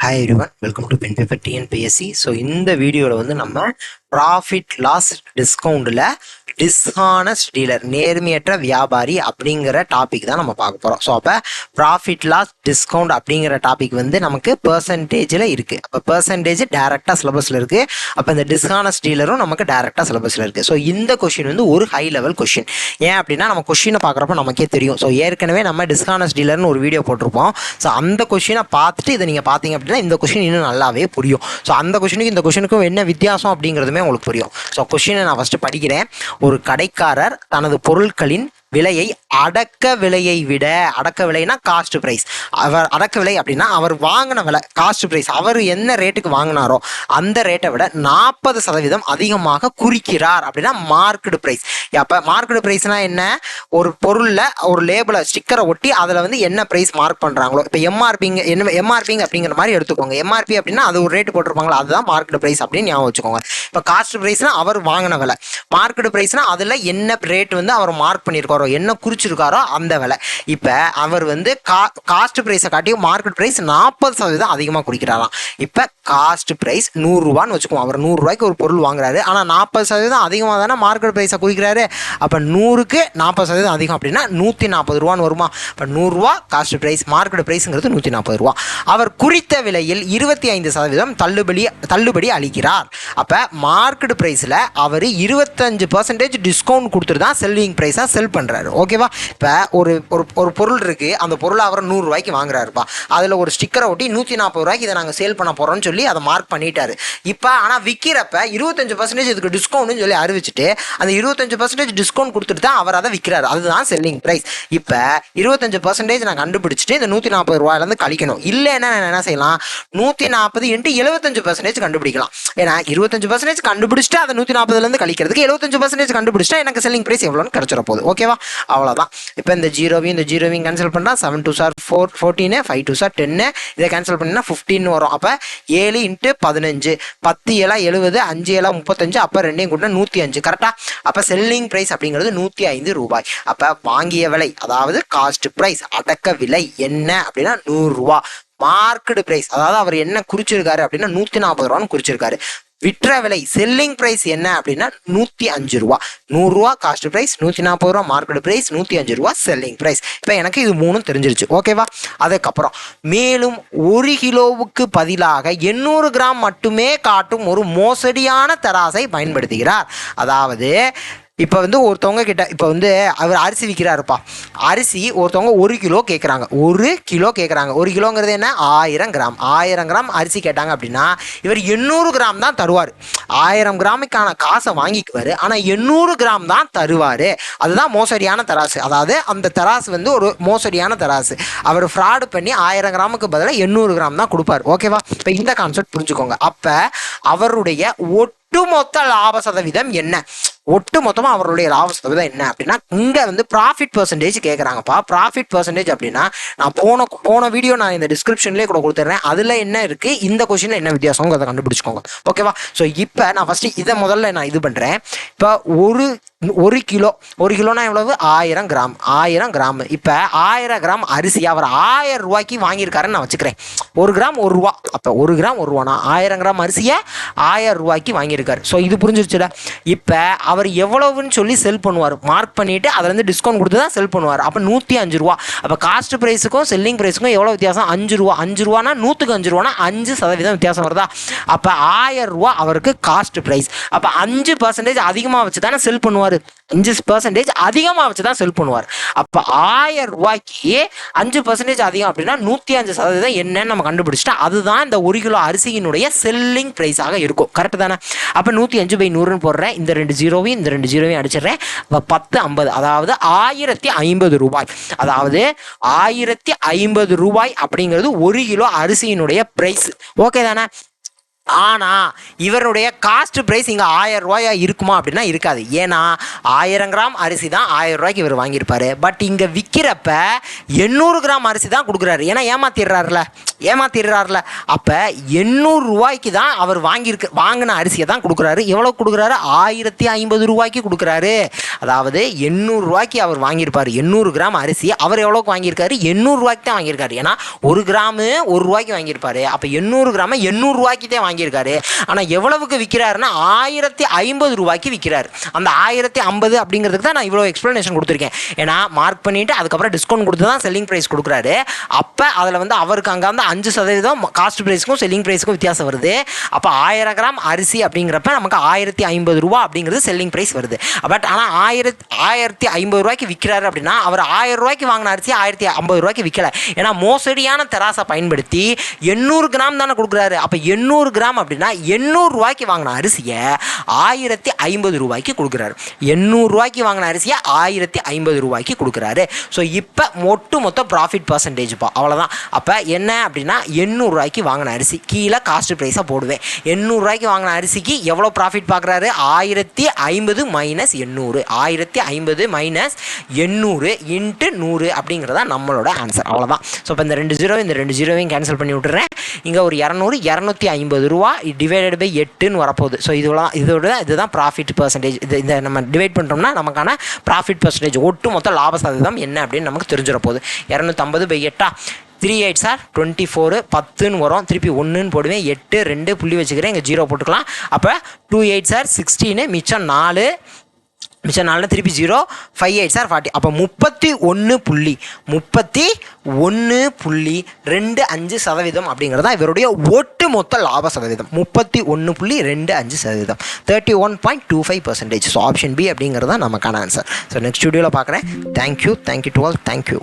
Hi everyone, welcome to pen paper TNPSC. So இந்த வீடியோவில் வந்து நம்ம ப்ராஃபிட் லாஸ் டிஸ்கவுண்டில் டிஸ்ஹானஸ்ட் டீலர், நேர்மையற்ற வியாபாரி அப்படிங்கிற டாபிக் தான் நம்ம பார்க்க போகிறோம். ஸோ அப்போ ப்ராஃபிட் லாஸ் டிஸ்கவுண்ட் அப்படிங்கிற டாபிக் வந்து நமக்கு பெர்சன்டேஜில் இருக்குது. அப்போ பெர்சன்டேஜ் டேரெக்டாக சிலபஸில் இருக்குது. அப்போ இந்த டிஸ்ஹானஸ்ட் டீலரும் நமக்கு டேரெக்டாக சிலபஸில் இருக்குது. ஸோ இந்த கொஷின் வந்து ஒரு ஹை லெவல் கொஷின். ஏன் அப்படின்னா நம்ம கொஷினை பார்க்குறப்ப நமக்கே தெரியும். ஸோ ஏற்கனவே நம்ம டிஸ்ஹானஸ்ட் டீலர்னு ஒரு வீடியோ போட்டிருப்போம். ஸோ அந்த கொஷினை பார்த்துட்டு இதை நீங்கள் பார்த்தீங்க அப்படின்னா இந்த கொஷின் இன்னும் நல்லாவே புரியும். ஸோ அந்த கொஷினுக்கு இந்த கொஷினுக்கும் என்ன வித்தியாசம் அப்படிங்கிறதுமே உங்களுக்கு புரியும். ஸோ கொஷினை நான் ஃபஸ்ட்டு படிக்கிறேன். ஒரு கடைக்காரர் தனது பொருட்களின் விலையை அடக்க விலையை விட, அடக்க விலைனா காஸ்ட் ப்ரைஸ், அவர் அடக்க விலை அப்படின்னா அவர் வாங்கின விலை காஸ்ட் ப்ரைஸ், அவர் என்ன ரேட்டுக்கு வாங்கினாரோ அந்த ரேட்டை விட 40% அதிகமாக குறிக்கிறார் அப்படின்னா மார்க்கெட் ப்ரைஸ். அப்போ மார்க்கெட் ப்ரைஸ்னா என்ன? ஒரு பொருளில் ஒரு லேபிளை ஸ்டிக்கரை ஒட்டி அதில் வந்து என்ன ப்ரைஸ் மார்க் பண்ணுறாங்களோ, இப்போ எம்ஆர்பிங்க என்ன எம்ஆர்பிங்க அப்படிங்கிற மாதிரி எடுத்துக்கோங்க. எம்ஆர்பி அப்படின்னா அது ஒரு ரேட்டு போட்டிருப்பாங்களோ அதுதான் மார்க்கெட் ப்ரைஸ் அப்படின்னு ஞாபகம் வச்சுக்கோங்க. இப்போ காஸ்ட் ப்ரைஸ்னா அவர் வாங்கின விலை, மார்க்கெட் ப்ரைஸ்னா அதில் என்ன ரேட் வந்து அவர் மார்க் பண்ணியிருக்காரோ, என்ன குறிச்சிருக்காரோ அந்த விலை. இப்போ அவர் வந்து காஸ்ட் ப்ரைஸை காட்டி மார்க்கெட் ப்ரைஸ் 40% அதிகமாக குறிக்கிறாராம். இப்போ காஸ்ட் ப்ரைஸ் 100 ரூபான்னு வச்சுக்கோம். அவர் 100 ரூபாய்க்கு ஒரு பொருள் வாங்குறாரு, ஆனால் 40% அதிகமாக தானே மார்க்கெட் ப்ரைஸை குறிக்கிறாரு. அப்போ 100க்கு 40% அதிகம் அப்படின்னா 140 ரூபான்னு வருமா? இப்போ 100 ரூபா காஸ்ட் ப்ரைஸ், மார்க்கெட் ப்ரைஸுங்கிறது 140 ரூபா. அவர் குறித்த விலையில் 25% தள்ளுபடி அளிக்கிறார். அப்போ மார்க்கெட் ப்ரைஸில் அவர் 25% டிஸ்கவுண்ட் கொடுத்துட்டு தான் செல்லிங் ப்ரைஸாக செல் பண்ணுறாரு. ஓகேவா? இப்போ ஒரு பொருள் இருக்குது, அந்த பொருளை அவர் 100 ரூபாய்க்கு வாங்குறாருப்பா, அதில் ஒரு ஸ்டிக்கரை ஒட்டி 140 ரூபாய்க்கு இதை நாங்கள் சேல் பண்ண போகிறோம்னு சொல்லி அதை மார்க் பண்ணிட்டாரு. இப்போ ஆனால் விற்கிறப்ப 25% இதுக்கு டிஸ்கவுண்ட்னு சொல்லி அறிவிச்சுட்டு அந்த 25% டிஸ்கவுண்ட் கொடுத்துட்டு தான் அவர் அதை விற்கிறாரு. அதுதான் செல்லிங் ப்ரைஸ். இப்போ 25% நான் கண்டுபிடிச்சிட்டு இந்த 140 ரூபாயிலேருந்து கழிக்கணும். இல்லைன்னா நான் என்ன செய்யலாம்? 140 × 75% கண்டுபிடிக்கலாம். ஏன்னா 25% கண்டுபிடிச்சிட்டு அதை 140லேருந்து கழிக்கிறதுக்கு 75% கண்டுபிடிச்சிட்டா எனக்கு செல்லிங் ப்ரைஸ் எவ்வளோன்னு கிடைச்சிட போகுது. ஓகேவா? அவ்வளோதான். இப்போ இந்த ஜீரோவையும் கேன்சல் பண்ணால் 7 2 சார் 14, 5 2 சார் 10, இதை கேன்சல் பண்ணினா 15 வரும். அப்போ 7 × 15, 10 7 70, 5 7 35, அப்போ 2 கூட 105. கரெக்டாக? அப்போ செல்லிங் ப்ரைஸ் அப்படிங்கிறது 105 ரூபாய். அப்போ வாங்கிய விலை அதாவது காஸ்ட் ப்ரைஸ், அடக்க விலை என்ன அப்படின்னா 100 ரூபா. மார்க்கெட் ப்ரைஸ் அதாவது அவர் என்ன குறிச்சிருக்காரு அப்படின்னா 140 ரூபான்னு குறிச்சிருக்காரு. விற்ற விலை செல்லிங் ப்ரைஸ் என்ன அப்படின்னா 105 ரூபா. 100 ரூபா காஸ்ட் ப்ரைஸ், 140 ரூபா மார்க்கெட் ப்ரைஸ், 105 ரூபா செல்லிங் ப்ரைஸ். இப்போ எனக்கு இது மூணும் தெரிஞ்சிருச்சு. ஓகேவா? அதுக்கப்புறம் மேலும் 1 கிலோவுக்கு பதிலாக 800 கிராம் மட்டுமே காட்டும் ஒரு மோசடியான தராசை பயன்படுத்துகிறார். அதாவது இப்போ வந்து ஒருத்தவங்க கிட்ட இப்போ வந்து அவர் அரிசி விற்கிறாருப்பா, அரிசி ஒருத்தவங்க 1 கிலோ கேட்குறாங்க. 1 கிலோங்கிறது என்ன? 1000 கிராம். 1000 கிராம் அரிசி கேட்டாங்க அப்படின்னா இவர் 800 கிராம் தான் தருவார். 1000 கிராமுக்கான காசை வாங்கிக்குவார், ஆனால் 800 கிராம் தான் தருவார். அதுதான் மோசடியான தராசு. அதாவது அந்த தராசு வந்து ஒரு மோசடியான தராசு. அவர் ஃப்ராடு பண்ணி 1000 கிராமுக்கு பதிலாக 800 கிராம் தான் கொடுப்பார். ஓகேவா? இப்போ இந்த கான்செப்ட் புரிஞ்சுக்கோங்க. அப்போ அவருடைய ஒட்டுமொத்த லாப சதவீதம் என்ன? ஒட்டுமொத்தமாக அவருடைய லாப சதவீதம் என்ன அப்படின்னா இங்கே வந்து ப்ராஃபிட் பெர்சன்டேஜ் கேட்குறாங்கப்பா. ப்ராஃபிட் பெர்சன்டேஜ் அப்படின்னா நான் போன வீடியோ நான் இந்த டிஸ்கிரிப்ஷன்லேயே கூட கொடுத்துட்றேன். அதில் என்ன இருக்குது, இந்த கொஸ்டினில் என்ன வித்தியாசம் அதை கண்டுபிடிச்சிக்கோங்க. ஓகேவா? ஸோ இப்போ நான் ஃபஸ்ட்டு இதை முதல்ல நான் இது பண்ணுறேன். இப்போ ஒரு கிலோனா எவ்வளவு? 1000 கிராம். 1000 கிராம். இப்போ 1000 கிராம் அரிசி அவர் 1000 ரூபாய்க்கு வாங்கியிருக்காருன்னு நான் வச்சுக்கிறேன். 1 கிராம் 1 ரூபா. அப்போ 1 கிராம் 1 ரூபானா 1000 கிராம் அரிசியை 1000 ரூபாய்க்கு வாங்கியிருக்காரு. ஸோ இது புரிஞ்சிருச்சுல? இப்போ அவர் எவ்வளவுன்னு சொல்லி செல் பண்ணுவார், மார்க் பண்ணிவிட்டு அதில் இருந்து டிஸ்கவுண்ட் கொடுத்து தான் செல் பண்ணுவார். அப்போ 105 ரூபா. அப்போ காஸ்ட் ப்ரைஸுக்கும் செல்லிங் ப்ரைஸுக்கும் எவ்வளோ வித்தியாசம்? 5 ரூபா. 5 ரூபானா 100க்கு 5 ரூபானா 5% வித்தியாசம் வருதா? அப்போ 1000 ரூபா அவருக்கு காஸ்ட் ப்ரைஸ். அப்போ 5% அதிகமாக வச்சு தானே செல் பண்ணுவார். 5% அதிகமாக வச்சு தான் செல் பண்ணுவார். அப்போ 1000 ரூபாய்க்கு 5% அதிகம் அப்படின்னா 105% என்னன்னு நம்ம கண்டுபிடிச்சிட்டா அதுதான் இந்த 1 கிலோ அரிசியினுடைய செல்லிங் ப்ரைஸாக இருக்கும். கரெக்டு தானே? அப்போ 105/100ன்னு போடுறேன். இந்த 2 ஜீரோவையும் அடிச்சிடுறேன். 10 50, அதாவது 1050 ரூபாய். அதாவது 1050 ரூபாய் அப்படிங்கிறது 1 கிலோ அரிசியினுடைய பிரைஸ். ஓகே தானே? ஆனால் இவருடைய காஸ்ட் ப்ரைஸ் இங்கே 1000 ரூபாயா இருக்குமா அப்படின்னா இருக்காது. ஏன்னா 1000 கிராம் அரிசி தான் 1000 ரூபாய்க்கு இவர் வாங்கியிருப்பாரு. பட் இங்கே விற்கிறப்ப 800 கிராம் அரிசி தான் கொடுக்குறாரு. ஏன்னா ஏமாத்திடுறாருல. அப்போ 800 ரூபாய்க்கு தான் அவர் வாங்கின அரிசியை தான் கொடுக்குறாரு. எவ்வளோ கொடுக்குறாரு? 1050 ரூபாய்க்கு கொடுக்குறாரு. அதாவது 800 ரூபாய்க்கு அவர் வாங்கியிருப்பார். 800 கிராம் அரிசி அவர் எவ்வளோக்கு வாங்கியிருக்காரு? 800 ரூபாய்க்கு தான் வாங்கியிருக்காரு. ஏன்னா ஒரு கிராமு 1 ரூபாய்க்கு வாங்கியிருப்பாரு. அப்போ 800 கிராம 800 ரூபாய்க்கு தான் வாங்கியிருக்காரு. ஆனால் எவ்வளவுக்கு விற்கிறாருன்னா 1050 ரூபாய்க்கு விற்கிறார். அந்த 1050 அப்படிங்கிறதுக்கு தான் நான் இவ்வளோ எக்ஸ்பிளனேஷன் கொடுத்துருக்கேன். ஏன்னா மார்க் பண்ணிட்டு அதுக்கப்புறம் டிஸ்கவுண்ட் கொடுத்து தான் செல்லிங் ப்ரைஸ் கொடுக்குறாரு. அப்போ அதில் வந்து அவருக்கு அங்கே வந்து 5% காஸ்ட் ப்ரைஸுக்கும் செல்லிங் ப்ரைஸுக்கும் வித்தியாசம் வருது. அப்போ 1000 கிராம் அரிசி அப்படிங்கிறப்ப நமக்கு 1050 ரூபா அப்படிங்கிறது செல்லிங் ப்ரைஸ் வருது. பட் ஆனால் 1050 ரூபாய்க்கு விற்கிறாரு அப்படின்னா அவர் 1000 ரூபாய்க்கு வாங்கின அரிசி 1050 ரூபாய்க்கு விற்கல. ஏன்னா மோசடியான தராசை பயன்படுத்தி 800 கிராம் தானே கொடுக்குறாரு. அப்போ 800 கிராம் அப்படின்னா 800 ரூபாய்க்கு வாங்கின அரிசியை 1050 ரூபாய்க்கு கொடுக்குறாரு. 800 ரூபாய்க்கு வாங்கின அரிசியை 1050 ரூபாய்க்கு கொடுக்குறாரு. ஸோ இப்போ மொத்த ப்ராஃபிட் பர்சன்டேஜ்ப்பா, அவ்வளோதான். அப்போ என்ன அப்படின்னா 800 ரூபாய்க்கு வாங்கின அரிசி கீழே காஸ்ட் ப்ரைஸாக போடுவேன். 800 ரூபாய்க்கு வாங்கின அரிசிக்கு எவ்வளோ ப்ராஃபிட் பார்க்குறாரு? 1050 மைனஸ் 800, 1050 மைனஸ் 800 இன்ட்டு 100 அப்படிங்கிறதா நம்மளோட ஆன்சர். அவ்வளோதான். ஸோ இப்போ இந்த 2 ஜீரோவையும் கேன்சல் பண்ணி விட்டுறேன். இங்கே ஒரு 200, 250 ரூபா டிவைடட் பை 8ன்னு வரப்போகுது. ஸோ இதுதான் ப்ராஃபிட் பர்சன்டேஜ். இதை நம்ம டிவைட் பண்ணிட்டோம்னா நமக்கான ப்ராஃபிட் பர்சன்டேஜ் ஒட்டு மொத்த லாப சதவீதம் என்ன அப்படின்னு நமக்கு தெரிஞ்சிட போகுது. 250 பை 8 3 8 சார் 24, 10ன்னு வரும். திருப்பி 1ன்னு போடுவேன். 8 2 புள்ளி வச்சுக்கிறேன். இங்கே 0 போட்டுக்கலாம். அப்போ 2 8 சார் 16, மிச்சம் 4 திருப்பி 0, 5 8 சார் 40. அப்போ 31.25% அப்படிங்கிறது தான் இவருடைய ஒட்டு மொத்த லாப சதவீதம். 31.25%, 31.25%. ஸோ ஆப்ஷன் பி அப்படிங்கிறது தான் நமக்கான ஆன்சர். ஸோ நெக்ஸ்ட் வீடியோவில் பார்க்குறேன். Thank you to all. தேங்க்யூ.